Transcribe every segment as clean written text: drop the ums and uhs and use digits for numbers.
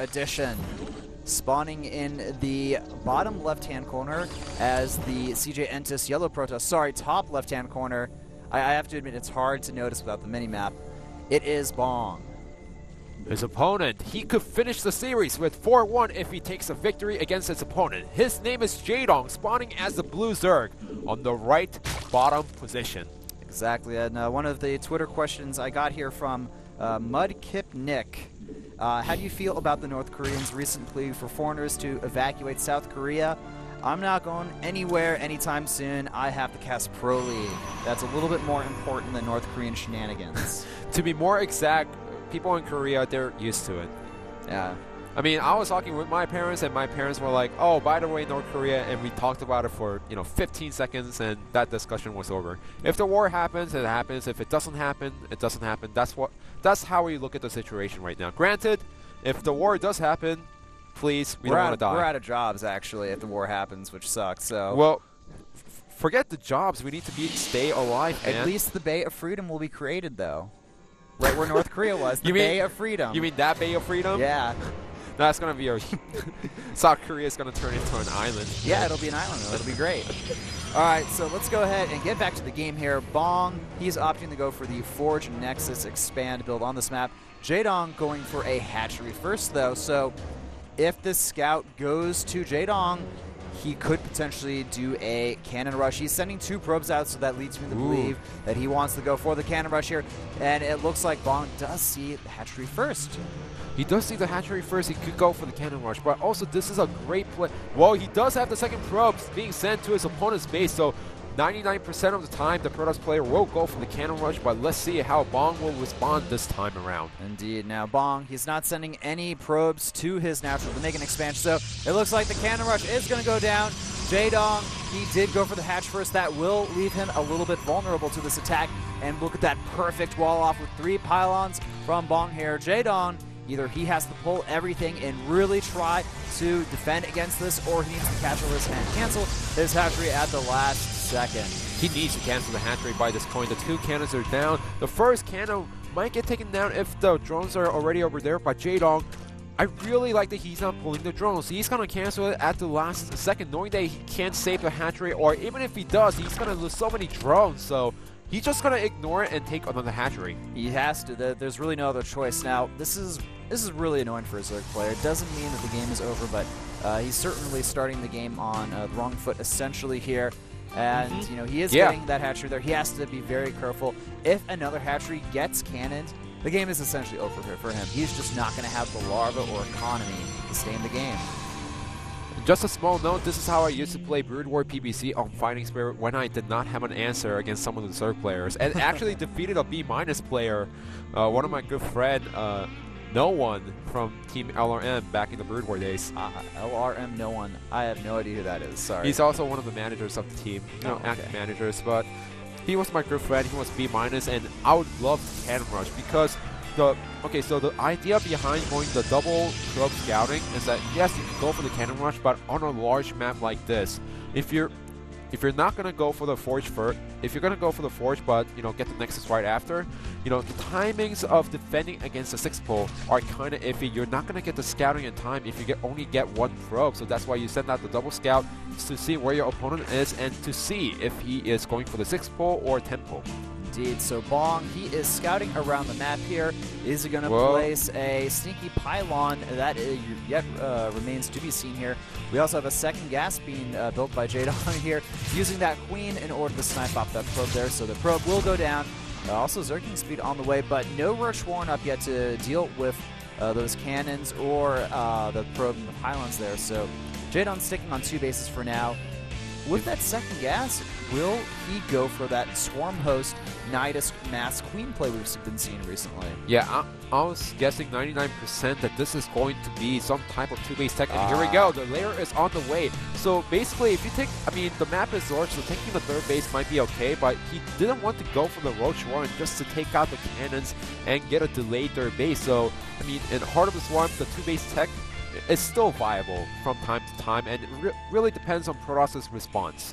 addition. Spawning in the bottom left-hand corner as the CJ Entis Yellow Protoss. Sorry, top left-hand corner. I have to admit, it's hard to notice without the mini-map. It is Bong. His opponent, he could finish the series with 4-1 if he takes a victory against his opponent. His name is Jaedong, spawning as the Blue Zerg on the right bottom position. Exactly, and one of the Twitter questions I got here from Mudkip Nick. How do you feel about the North Koreans' recent plea for foreigners to evacuate South Korea? I'm not going anywhere anytime soon. I have to cast Pro League. That's a little bit more important than North Korean shenanigans. To be more exact, people in Korea, they're used to it. Yeah. I mean, I was talking with my parents, and my parents were like, oh, by the way, North Korea, and we talked about it for, 15 seconds, and that discussion was over. If the war happens, it happens. If it doesn't happen, it doesn't happen. That's how we look at the situation right now. Granted, if the war does happen, please, we don't want to die. We're out of jobs, actually, if the war happens, which sucks, so... Well, forget the jobs. We need to stay alive, man. At least the Bay of Freedom will be created, though. Right where North Korea was, the Bay of Freedom. You mean that Bay of Freedom? Yeah. That's going to be South Korea is going to turn into an island. Yeah, it'll be an island. It'll be great. All right, so let's go ahead and get back to the game here. Bong, he's opting to go for the Forge Nexus Expand build on this map. Jaedong going for a hatchery first, though. So if this scout goes to Jaedong, he could potentially do a cannon rush. He's sending 2 probes out, so that leads me to believe that he wants to go for the cannon rush here. And it looks like Bong does see the hatchery first. He does see the hatchery first. He could go for the cannon rush, but also this is a great play. Well, he does have the second probes being sent to his opponent's base, so 99% of the time the Protoss player will go for the cannon rush, but let's see how Bong will respond this time around. Indeed. Now Bong, he's not sending any probes to his natural to make an expansion, so it looks like the cannon rush is going to go down. Jaedong, he did go for the hatch first. That will leave him a little bit vulnerable to this attack, and look at that perfect wall off with 3 pylons from Bong here. Jaedong, either he has to pull everything and really try to defend against this, or he needs to catch this and cancel his hatchery at the last second. He needs to cancel the hatchery by this point. The 2 cannons are down. The first cannon might get taken down if the drones are already over there, but Jaedong, I really like that he's not pulling the drones. He's going to cancel it at the last second, knowing that he can't save the hatchery, or even if he does, he's going to lose so many drones, so he's just going to ignore it and take another hatchery. He has to. There's really no other choice. Now, this is really annoying for a Zerg player. It doesn't mean that the game is over, but he's certainly starting the game on the wrong foot, essentially, here. And, he is getting that hatchery there. He has to be very careful. If another hatchery gets cannoned, the game is essentially over here for him. He's just not going to have the larva or economy to stay in the game. Just a small note, this is how I used to play Brood War PvZ on Fighting Spirit when I did not have an answer against some of the Zerg players, and actually defeated a B- player, one of my good friend, No One from Team LRM back in the Brood War days. LRM No One. I have no idea who that is. Sorry. He's also one of the managers of the team, active managers, but he was my good friend. He was B-, and I would love the cannon rush because so the idea behind going the double probe scouting is that yes, you can go for the cannon rush, but on a large map like this, if you're not going to go for the Forge first, if you're going to go for the Forge but, get the Nexus right after, the timings of defending against the 6 pole are kind of iffy. You're not going to get the scouting in time if you only get 1 probe, so that's why you send out the double scout to see where your opponent is and to see if he is going for the 6 pole or 10 pole. Indeed. So Bong, he is scouting around the map here. Is he going to place a sneaky pylon? That yet remains to be seen here. We also have a second gas being built by Jaedong here, using that queen in order to snipe off that probe there. So the probe will go down. Also Zerging speed on the way, but no Rosh Warren up yet to deal with those cannons or the probe and the pylons there. So Jaedong sticking on 2 bases for now. With that second gas, will he go for that Swarm Host Nidus Mass Queen play we've been seeing recently? Yeah, I was guessing 99% that this is going to be some type of 2-base tech, and here we go, the layer is on the way. So basically, if you take, the map is large, so taking the 3rd base might be okay, but he didn't want to go for the Roach Warren just to take out the cannons and get a delayed 3rd base. So, in Heart of the Swarm, the 2-base tech is still viable from time to time, and it really depends on Protoss's response.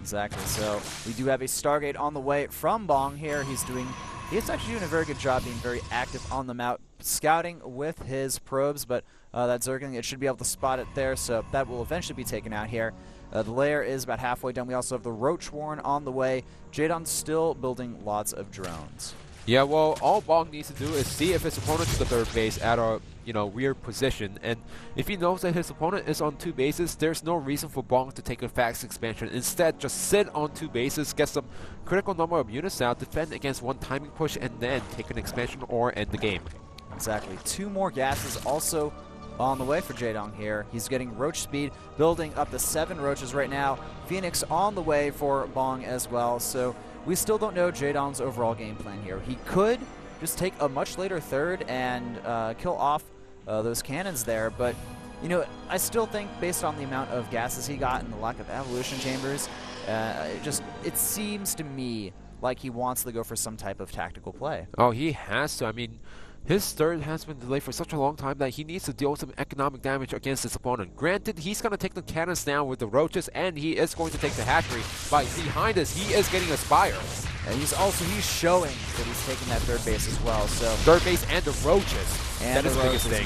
Exactly. So we do have a Stargate on the way from Bong here. He's doing He's actually doing a very good job being very active on the map, scouting with his probes, but that Zergling, it should be able to spot it there, so that will eventually be taken out here. The lair is about halfway done. We also have the Roach Warren on the way. Jadon's still building lots of drones. Yeah, well, all Bong needs to do is see if his opponent's at the third base at a weird position, and if he knows that his opponent is on 2 bases, there's no reason for Bong to take a fast expansion. Instead, just sit on 2 bases, get some critical number of units out, defend against 1 timing push, and then take an expansion or end the game. Exactly. 2 more gases also on the way for Jaedong here. He's getting Roach speed, building up to 7 Roaches right now. Phoenix on the way for Bong as well, so we still don't know Jaedong's overall game plan here. He could just take a much later third and kill off those cannons there, but I still think based on the amount of gases he got and the lack of evolution chambers, it seems to me like he wants to go for some type of tactical play. Oh, he has to. I mean, his third has been delayed for such a long time that he needs to deal some economic damage against his opponent. Granted, he's going to take the cannons down with the Roaches, and he is going to take the hatchery, but behind us, he is getting a Spire. And he's showing that he's taking that third base as well. So third base and the Roaches. And that is the biggest thing.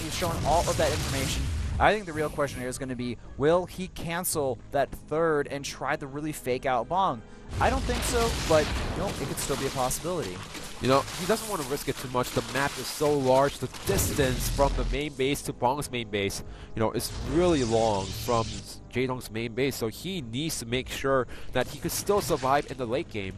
He's showing all of that information. I think the real question here is going to be, will he cancel that third and try to really fake out Bong? I don't think so, but it could still be a possibility. He doesn't want to risk it too much. The map is so large. The distance from the main base to Bong's main base, is really long from Jaedong's main base. So he needs to make sure that he could still survive in the late game.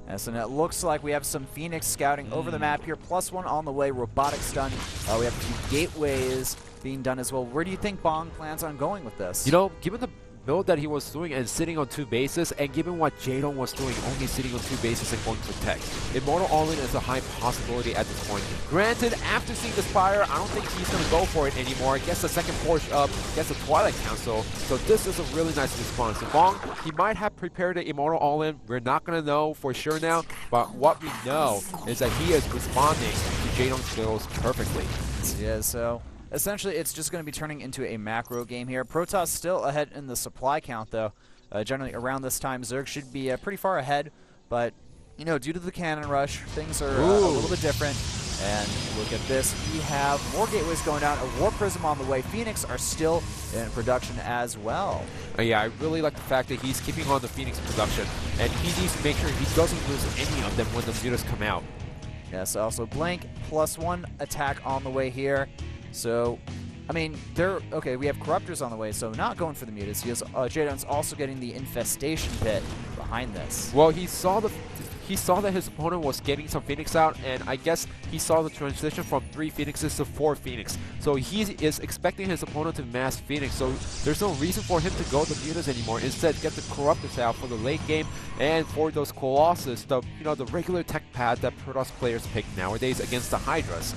Yes, and it looks like we have some Phoenix scouting over the map here. +1 on the way. Robotics done. We have a few gateways being done as well. Where do you think Bong plans on going with this? Given the build that he was doing and sitting on 2 bases, and given what Jaedong was doing, only sitting on 2 bases and going to protect, Immortal All-In is a high possibility at this point. Granted, after seeing the Spire, I don't think he's going to go for it anymore. Gets the second push up, gets the Twilight Council, so this is a really nice response. So Bong, he might have prepared the Immortal All-In. We're not going to know for sure now, but what we know is that he is responding to Jaedong's skills perfectly. Yeah, so essentially, it's just going to be turning into a macro game here. Protoss still ahead in the supply count, though. Generally, around this time, Zerg should be pretty far ahead. But, due to the cannon rush, things are a little bit different. And look at this. We have more gateways going down. A War Prism on the way. Phoenix are still in production as well. Yeah, I really like the fact that he's keeping on the Phoenix production. And he needs to make sure he doesn't lose any of them when the mutas come out. Yes, also Blank, +1 attack on the way here. So, I mean, we have Corruptors on the way, so not going for the mutas. Jaedong's also getting the Infestation Pit behind this. Well, he saw that his opponent was getting some Phoenix out, and I guess he saw the transition from 3 Phoenixes to 4 Phoenix. So he is expecting his opponent to mass Phoenix, so there's no reason for him to go the mutas anymore. Instead, get the Corruptors out for the late game, and for those Colossus, the regular tech pad that Protoss players pick nowadays against the Hydras.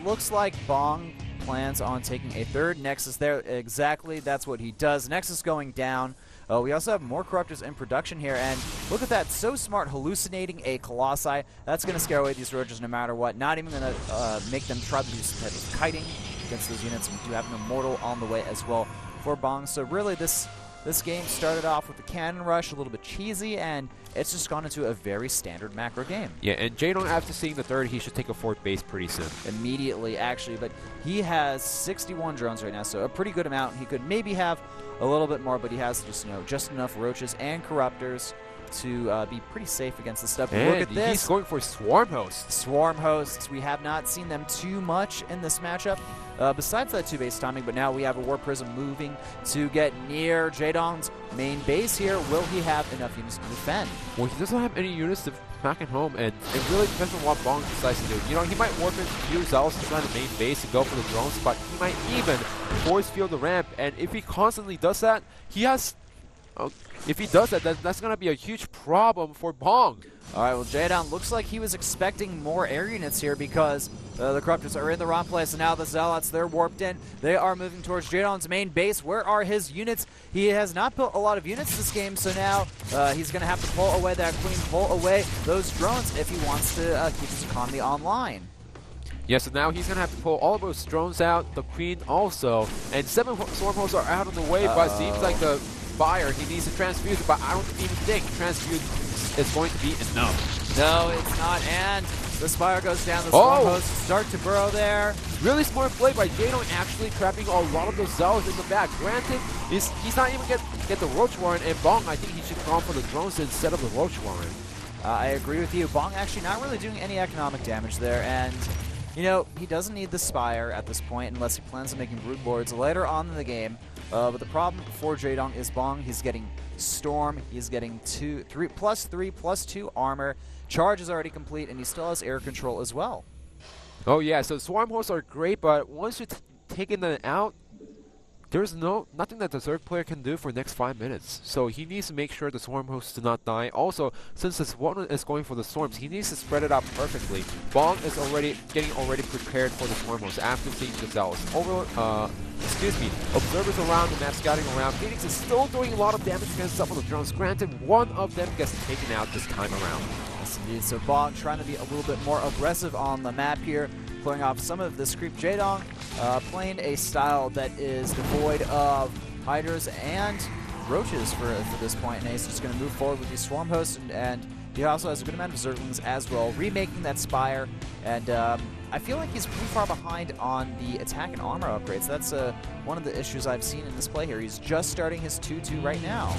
Looks like Bong plans on taking a third Nexus there. Exactly, that's what he does. Nexus going down. We also have more Corruptors in production here, and look at that. So smart, hallucinating a Colossi. That's going to scare away these Roaches no matter what. Not even going to make them try to do some type of kiting against those units. We do have an Immortal on the way as well for Bong. So really, this game started off with the cannon rush, a little bit cheesy, and it's just gone into a very standard macro game. Yeah, and Jaedong, after seeing the third, he should take a 4th base pretty soon. Immediately, actually, but he has 61 drones right now, so a pretty good amount. He could maybe have a little bit more, but he has just enough Roaches and Corruptors to be pretty safe against this stuff. And look at this. He's going for Swarm Hosts. Swarm Hosts. We have not seen them too much in this matchup, besides that 2-base timing, but now we have a War Prism moving to get near Jaedong's main base here. Will he have enough units to defend? Well, he doesn't have any units to back at home, and it really depends on what Bong decides to do. He might warp in few zealots to try the main base to go for the drones, but he might even force field the ramp, and if he constantly does that, that's going to be a huge problem for Bong. All right, well, Jaedong looks like he was expecting more air units here because the Corruptors are in the wrong place, and now the Zealots, they're warped in. They are moving towards Jaedong's main base. Where are his units? He has not built a lot of units this game, so now he's going to have to pull away that Queen, pull away those drones if he wants to keep his economy online. Yeah, so now he's going to have to pull all of those drones out, the Queen also, and 7 Swarm Hosts are out on the way, but it seems like the Spire. He needs to transfuse it, but I don't even think transfuse is going to be enough. No, it's not, and the Spire goes down. The Storm Hosts start to burrow there. Really smart play by Jadon, actually trapping a lot of those Zealots in the back. Granted, he's not even get the Roach Warren, and Bong, I think he should have gone for the drones instead of the Roach Warren. I agree with you. Bong actually not really doing any economic damage there, and you know, he doesn't need the Spire at this point unless he plans on making brood boards later on in the game. But the problem for Jadong is Bong, he's getting Storm, he's getting +3/+2 armor. Charge is already complete, and he still has air control as well. Oh yeah, so Swarm Hosts are great, but once you've taken them out, there's nothing that the Zerg player can do for the next 5 minutes. So he needs to make sure the Swarm Hosts do not die. Also, since this one is going for the Storms, he needs to spread it out perfectly. Bong is getting prepared for the Swarm Hosts after seeing the Zealots. Observers around the map, scouting around. Phoenix is still doing a lot of damage against some of the drones. Granted, one of them gets taken out this time around. Yes, indeed. So Bong trying to be a little bit more aggressive on the map here, clearing off some of this creep. Jadong playing a style that is devoid of hiders and roaches for this point, and he's just going to move forward with these Swarm Hosts, and he also has a good amount of Zerglings as well, remaking that Spire, and I feel like he's pretty far behind on the attack and armor upgrades. That's one of the issues I've seen in this play here. He's just starting his 2-2 right now.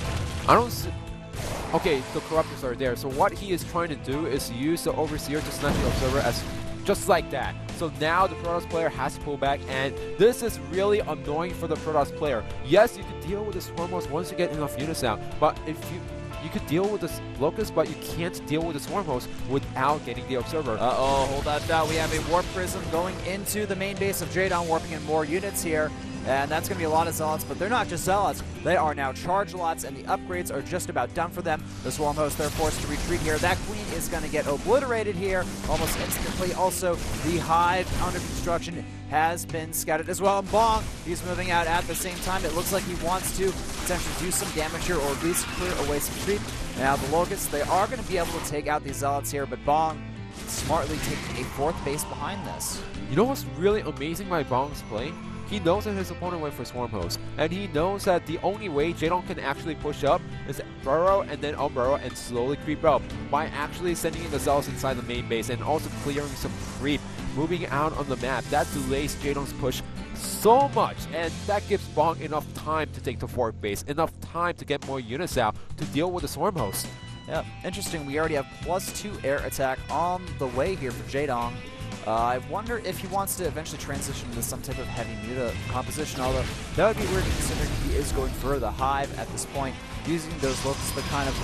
Okay, the Corruptors are there, so what he is trying to do is use the Overseer to snipe the Observer as just like that. So now the Protoss player has to pull back, and this is really annoying for the Protoss player. Yes, you can deal with the Swarm Host once you get enough units out, but if you could deal with the Locust, but you can't deal with the Swarm Host without getting the Observer. Uh-oh, hold that thought. We have a Warp Prism going into the main base of Jadon, warping in more units here. And that's going to be a lot of Zealots, but they're not just Zealots. They are now Charge Lots, and the upgrades are just about done for them. The Swarm Hosts, they're forced to retreat here. That Queen is going to get obliterated here almost instantly. Also, the Hive under construction has been scouted as well. And Bong, he's moving out at the same time. It looks like he wants to potentially do some damage here, or at least clear away some creep. Now, the Locusts, they are going to be able to take out these Zealots here, but Bong smartly taking a 4th base behind this. You know what's really amazing by Bong's play? He knows that his opponent went for Swarm Host, and he knows that the only way Jadon can actually push up is burrow and then unburrow and slowly creep up by actually sending in the Zealots inside the main base and also clearing some creep, moving out on the map. That delays Jadon's push so much, and that gives Bong enough time to take the 4th base, enough time to get more units out to deal with the Swarm Host. Yeah, interesting. We already have +2 air attack on the way here for Jadong. I wonder if he wants to eventually transition into some type of heavy muta composition, although that would be weird considering he is going for the Hive at this point, using those Locusts to kind of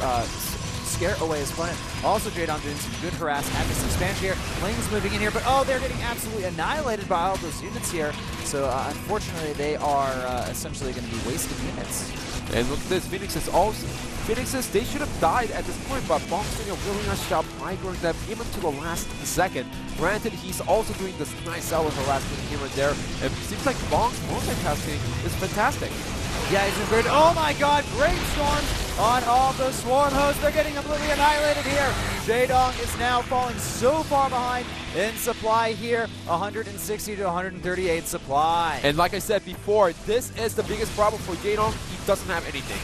scare away his opponent. Also, Jadon doing some good harass at this expansion here. Lane's moving in here, but oh, they're getting absolutely annihilated by all those units here. So unfortunately, they are essentially going to be wasted units. And look at this, Phoenixes, they should have died at this point, but Bong's doing a really nice job microing them even to the last second. Granted, he's also doing this nice solid harassment here and there, and it seems like Bong's multitasking is fantastic. Yeah, he's doing good. Oh my god, great storm on all those Swarm Hosts. They're getting completely annihilated here. Jadong is now falling so far behind in supply here, 160 to 138 supply. And like I said before, this is the biggest problem for Jadong. He doesn't have anything.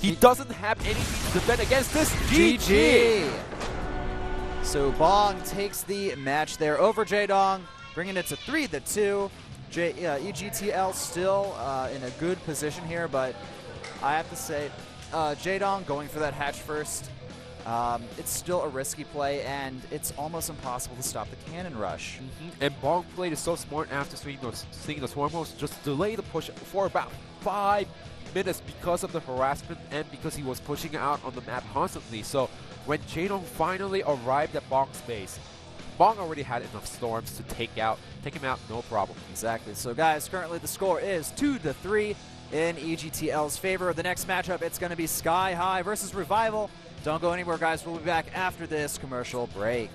He doesn't have anything to defend against this. GG! So Bong takes the match there over Jadong, bringing it to 3-2. EGTL still in a good position here, but I have to say, Jadong going for that hatch first, it's still a risky play, and it's almost impossible to stop the cannon rush. And Bong played it so smart after seeing the Swarm Host, just delay the push for about 5 minutes because of the harassment and because he was pushing out on the map constantly. So when Jadong finally arrived at Bong's base, Bong already had enough storms to take him out, no problem. Exactly. So guys, currently the score is 2-3 in EGTL's favor. The next matchup, it's going to be Sky High versus Revival. Don't go anywhere, guys. We'll be back after this commercial break.